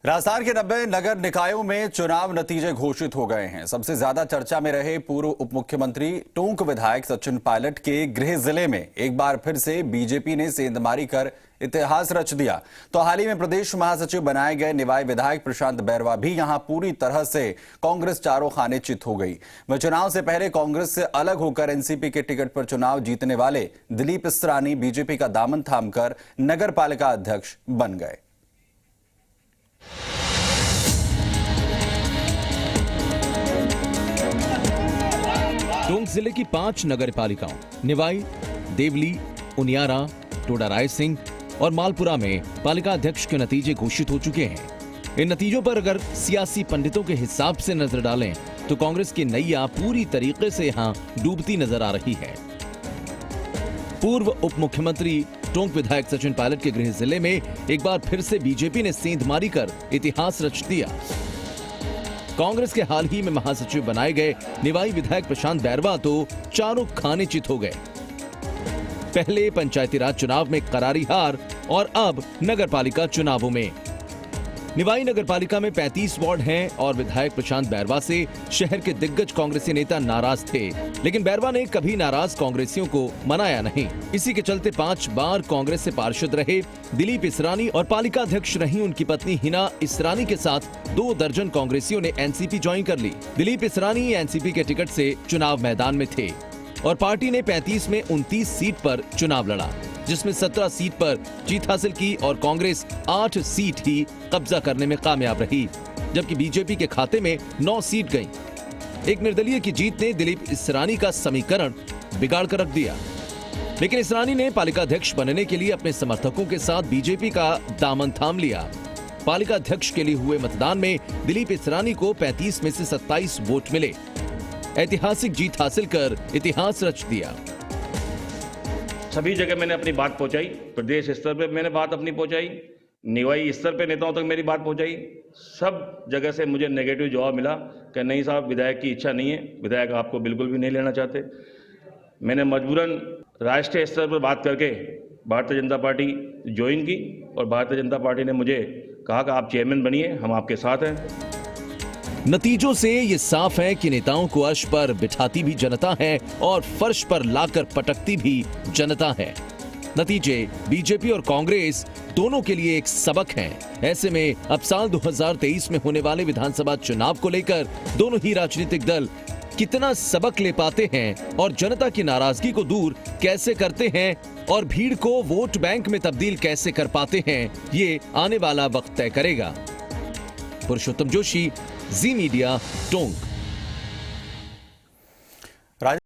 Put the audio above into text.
राजस्थान के 90 नगर निकायों में चुनाव नतीजे घोषित हो गए हैं। सबसे ज्यादा चर्चा में रहे पूर्व उप मुख्यमंत्री टोंक विधायक सचिन पायलट के गृह जिले में एक बार फिर से बीजेपी ने सेंधमारी कर इतिहास रच दिया। तो हाल ही में प्रदेश महासचिव बनाए गए निवाई विधायक प्रशांत बैरवा भी यहां पूरी तरह से कांग्रेस चारों खाने चित हो गई। वह चुनाव से पहले कांग्रेस से अलग होकर एनसीपी के टिकट पर चुनाव जीतने वाले दिलीप इसरानी बीजेपी का दामन थामकर नगर पालिका अध्यक्ष बन गए। टोंक जिले की 5 नगर पालिकाओं निवाई, देवली, उनियारा, टोडा रायसिंह और मालपुरा में पालिका अध्यक्ष के नतीजे घोषित हो चुके हैं। इन नतीजों पर अगर सियासी पंडितों के हिसाब से नजर डालें तो कांग्रेस की नैया पूरी तरीके से यहां डूबती नजर आ रही है। पूर्व उप मुख्यमंत्री टोंक विधायक सचिन पायलट के गृह जिले में एक बार फिर से बीजेपी ने सेंधमारी कर इतिहास रच दिया। कांग्रेस के हाल ही में महासचिव बनाए गए निवाई विधायक प्रशांत बैरवा तो चारों खाने चित हो गए। पहले पंचायती राज चुनाव में करारी हार और अब नगरपालिका चुनावों में। निवाई नगरपालिका में 35 वार्ड हैं और विधायक प्रशांत बैरवा से शहर के दिग्गज कांग्रेसी नेता नाराज थे, लेकिन बैरवा ने कभी नाराज कांग्रेसियों को मनाया नहीं। इसी के चलते 5 बार कांग्रेस से पार्षद रहे दिलीप इसरानी और पालिका अध्यक्ष रही उनकी पत्नी हिना इसरानी के साथ 2 दर्जन कांग्रेसियों ने एनसीपी ज्वाइन कर ली। दिलीप इसरानी एनसीपी के टिकट से चुनाव मैदान में थे और पार्टी ने 35 में 29 सीट पर चुनाव लड़ा, जिसमें 17 सीट पर जीत हासिल की और कांग्रेस 8 सीट ही कब्जा करने में कामयाब रही, जबकि बीजेपी के खाते में 9 सीट गई। एक निर्दलीय की जीत ने दिलीप इसरानी का समीकरण बिगाड़ कर रख दिया, लेकिन इसरानी ने पालिका अध्यक्ष बनने के लिए अपने समर्थकों के साथ बीजेपी का दामन थाम लिया। पालिका अध्यक्ष के लिए हुए मतदान में दिलीप इसरानी को 35 में से 27 वोट मिले। ऐतिहासिक जीत हासिल कर इतिहास रच दिया। सभी जगह मैंने अपनी बात पहुंचाई, प्रदेश स्तर पे मैंने बात अपनी पहुंचाई, निवाई स्तर पे नेताओं तक मेरी बात पहुंचाई। सब जगह से मुझे नेगेटिव जवाब मिला कि नहीं साहब, विधायक की इच्छा नहीं है, विधायक आपको बिल्कुल भी नहीं लेना चाहते। मैंने मजबूरन राष्ट्रीय स्तर पर बात करके भारतीय जनता पार्टी ज्वाइन की और भारतीय जनता पार्टी ने मुझे कहा कि आप चेयरमैन बनिए, हम आपके साथ हैं। नतीजों से ये साफ है कि नेताओं को अर्श पर बिठाती भी जनता है और फर्श पर लाकर पटकती भी जनता है। नतीजे बीजेपी और कांग्रेस दोनों के लिए एक सबक हैं। ऐसे में अब साल 2023 में होने वाले विधानसभा चुनाव को लेकर दोनों ही राजनीतिक दल कितना सबक ले पाते हैं और जनता की नाराजगी को दूर कैसे करते हैं और भीड़ को वोट बैंक में तब्दील कैसे कर पाते हैं, ये आने वाला वक्त तय करेगा। पुरुषोत्तम जोशी, जी मीडिया, टोंक।